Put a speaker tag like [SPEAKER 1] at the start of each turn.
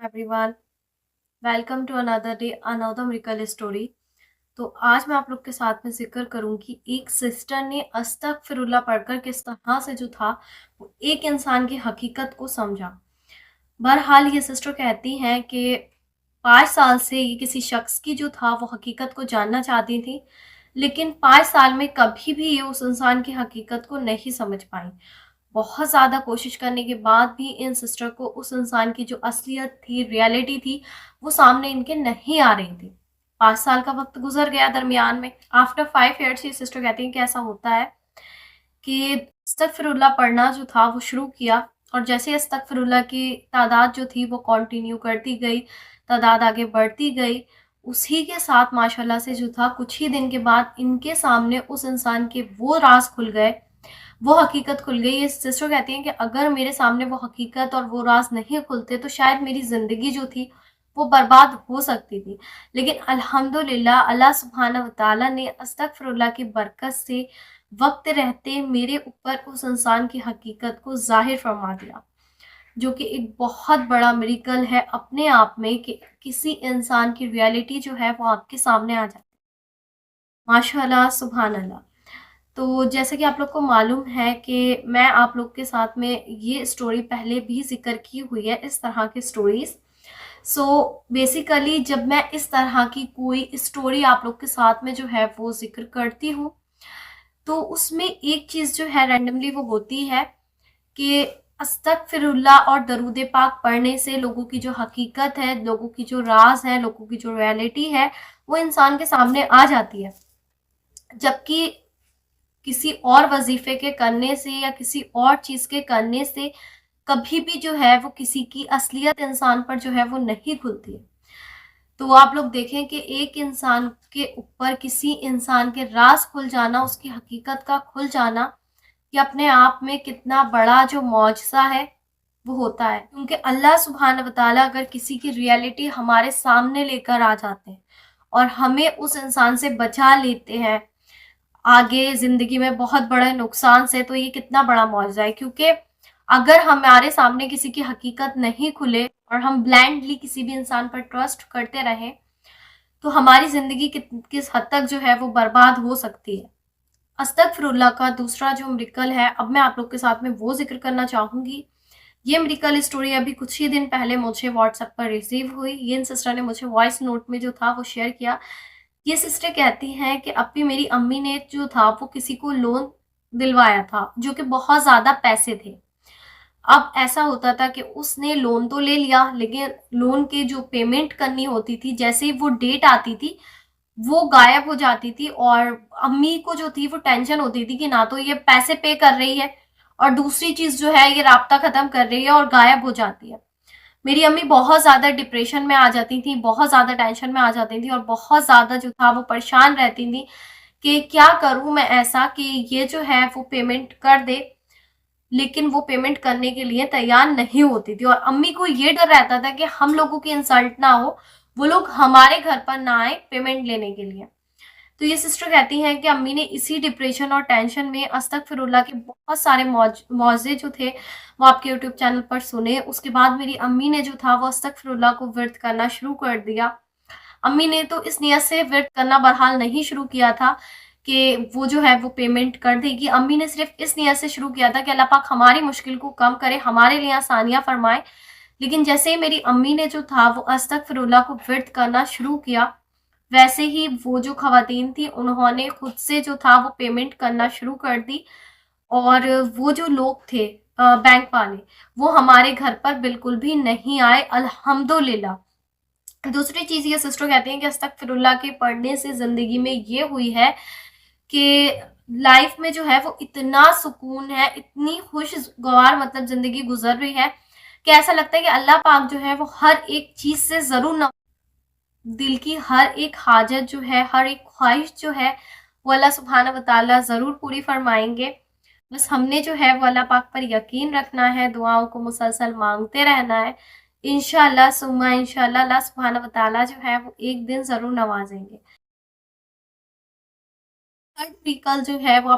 [SPEAKER 1] Everyone, welcome to another day another miracle story. तो आज मैं आप लोग के साथ में जिक्र करूंगी एक सिस्टर ने अस्तगफिरुल्लाह पढ़कर किस तरह से जो था वो एक इंसान की हकीकत को समझा। बहरहाल ये सिस्टर कहती हैं कि 5 साल से ये किसी शख्स की जो था वो हकीकत को जानना चाहती थी, लेकिन 5 साल में कभी भी ये उस इंसान की हकीकत को नहीं समझ पाई। बहुत ज़्यादा कोशिश करने के बाद भी इन सिस्टर को उस इंसान की जो असलियत थी, रियलिटी थी, वो सामने इनके नहीं आ रही थी। 5 साल का वक्त गुजर गया दरमियान में। आफ्टर 5 ईयर्स ये सिस्टर कहती हैं कि ऐसा होता है कि अस्तगफिरुल्लाह पढ़ना जो था वो शुरू किया, और जैसे अस्तगफिरुल्लाह की तादाद जो थी वो कंटिन्यू करती गई, तादाद आगे बढ़ती गई, उसी के साथ माशाल्लाह से जो था कुछ ही दिन के बाद इनके सामने उस इंसान के वो राज खुल गए, वो हकीकत खुल गई। ये सिस्टर कहती हैं कि अगर मेरे सामने वो हकीकत और वो राज नहीं खुलते तो शायद मेरी ज़िंदगी जो थी वो बर्बाद हो सकती थी। लेकिन अल्हम्दुलिल्लाह अल्लाह सुब्हानहू व तआला ने अस्तगफिरुल्लाह की बरकत से वक्त रहते मेरे ऊपर उस इंसान की हकीकत को ज़ाहिर फरमा दिया, जो कि एक बहुत बड़ा मिरेकल है अपने आप में कि किसी इंसान की रियलिटी जो है वो आपके सामने आ जाती है। माशाअल्लाह, सुभान अल्लाह। तो जैसे कि आप लोग को मालूम है कि मैं आप लोग के साथ में ये स्टोरी पहले भी ज़िक्र की हुई है, इस तरह की स्टोरीज़। सो बेसिकली जब मैं इस तरह की कोई स्टोरी आप लोग के साथ में जो है वो ज़िक्र करती हूँ, तो उसमें एक चीज़ जो है रैंडमली वो होती है कि अस्तगफिरुल्लाह और दरूद पाक पढ़ने से लोगों की जो हकीकत है, लोगों की जो राज़ है, लोगों की जो रियलिटी है, वो इंसान के सामने आ जाती है। जबकि किसी और वजीफे के करने से या किसी और चीज के करने से कभी भी जो है वो किसी की असलियत इंसान पर जो है वो नहीं खुलती है। तो आप लोग देखें कि एक इंसान के ऊपर किसी इंसान के राज खुल जाना, उसकी हकीकत का खुल जाना, ये अपने आप में कितना बड़ा जो मौजज़ा है वो होता है। क्योंकि अल्लाह सुब्हान व तआला अगर किसी की रियलिटी हमारे सामने लेकर आ जाते हैं और हमें उस इंसान से बचा लेते हैं आगे ज़िंदगी में बहुत बड़े नुकसान से, तो ये कितना बड़ा मुआवज़ा है। क्योंकि अगर हमारे सामने किसी की हकीकत नहीं खुले और हम ब्लाइंडली किसी भी इंसान पर ट्रस्ट करते रहें, तो हमारी ज़िंदगी किस हद तक जो है वो बर्बाद हो सकती है। अस्तगफिरुल्लाह का दूसरा जो मिरेकल है, अब मैं आप लोग के साथ में वो ज़िक्र करना चाहूँगी। ये मिरेकल स्टोरी अभी कुछ ही दिन पहले मुझे व्हाट्सएप पर रिसीव हुई। ये इन सिस्टर ने मुझे वॉइस नोट में जो था वो शेयर किया। ये सिस्टर कहती हैं कि अभी मेरी अम्मी ने जो था वो किसी को लोन दिलवाया था, जो कि बहुत ज़्यादा पैसे थे। अब ऐसा होता था कि उसने लोन तो ले लिया, लेकिन लोन की जो पेमेंट करनी होती थी, जैसे ही वो डेट आती थी, वो गायब हो जाती थी, और अम्मी को जो थी वो टेंशन होती थी कि ना तो ये पैसे पे कर रही है, और दूसरी चीज़ जो है ये राब्ता ख़त्म कर रही है और गायब हो जाती है। मेरी अम्मी बहुत ज़्यादा डिप्रेशन में आ जाती थी, बहुत ज़्यादा टेंशन में आ जाती थी, और बहुत ज़्यादा जो था वो परेशान रहती थी कि क्या करूँ मैं ऐसा कि ये जो है वो पेमेंट कर दे, लेकिन वो पेमेंट करने के लिए तैयार नहीं होती थी। और अम्मी को ये डर रहता था कि हम लोगों की इंसल्ट ना हो, वो लोग हमारे घर पर ना आए पेमेंट लेने के लिए। तो ये सिस्टर कहती हैं कि अम्मी ने इसी डिप्रेशन और टेंशन में अस्तगफिरुल्लाह के बहुत सारे मौज़े जो थे वो आपके यूट्यूब चैनल पर सुने। उसके बाद मेरी अम्मी ने जो था वो अस्तगफिरुल्लाह को विर्द करना शुरू कर दिया। अम्मी ने तो इस नियत से विर्द करना बहरहाल नहीं शुरू किया था कि वो जो है वो पेमेंट कर देगी। अम्मी ने सिर्फ इस नियत से शुरू किया था कि अल्लाह पाक हमारी मुश्किल को कम करे, हमारे लिए आसानियाँ फरमाए। लेकिन जैसे ही मेरी अम्मी ने जो था वो अस्तगफिरुल्लाह को विर्द करना शुरू किया, वैसे ही वो जो ख़वातीन थी उन्होंने खुद से जो था वो पेमेंट करना शुरू कर दी, और वो जो लोग थे बैंक वाले, वो हमारे घर पर बिल्कुल भी नहीं आए, अल्हम्दुलिल्लाह। दूसरी चीज़ ये सिस्टर कहती हैं कि अस्तगफिरुल्लाह के पढ़ने से ज़िंदगी में ये हुई है कि लाइफ में जो है वो इतना सुकून है, इतनी खुशगवार मतलब ज़िंदगी गुजर रही है कि ऐसा लगता है कि अल्लाह पाक जो है वो हर एक चीज़ से ज़रूर न, दिल की हर एक हाजत जो है, हर एक ख्वाहिश जो है, वो अल्लाह सुब्हानहू व तआला ज़रूर पूरी फरमाएंगे। बस हमने जो है वो अल्लाह पाक पर यकीन रखना है, दुआओं को मुसलसल मांगते रहना है। इंशाअल्लाह सुम्मा इंशाअल्लाह अल्लाह सुब्हानहू व तआला जो है वो एक दिन ज़रूर नवाजेंगे। थर्ड मिरेकल जो है वो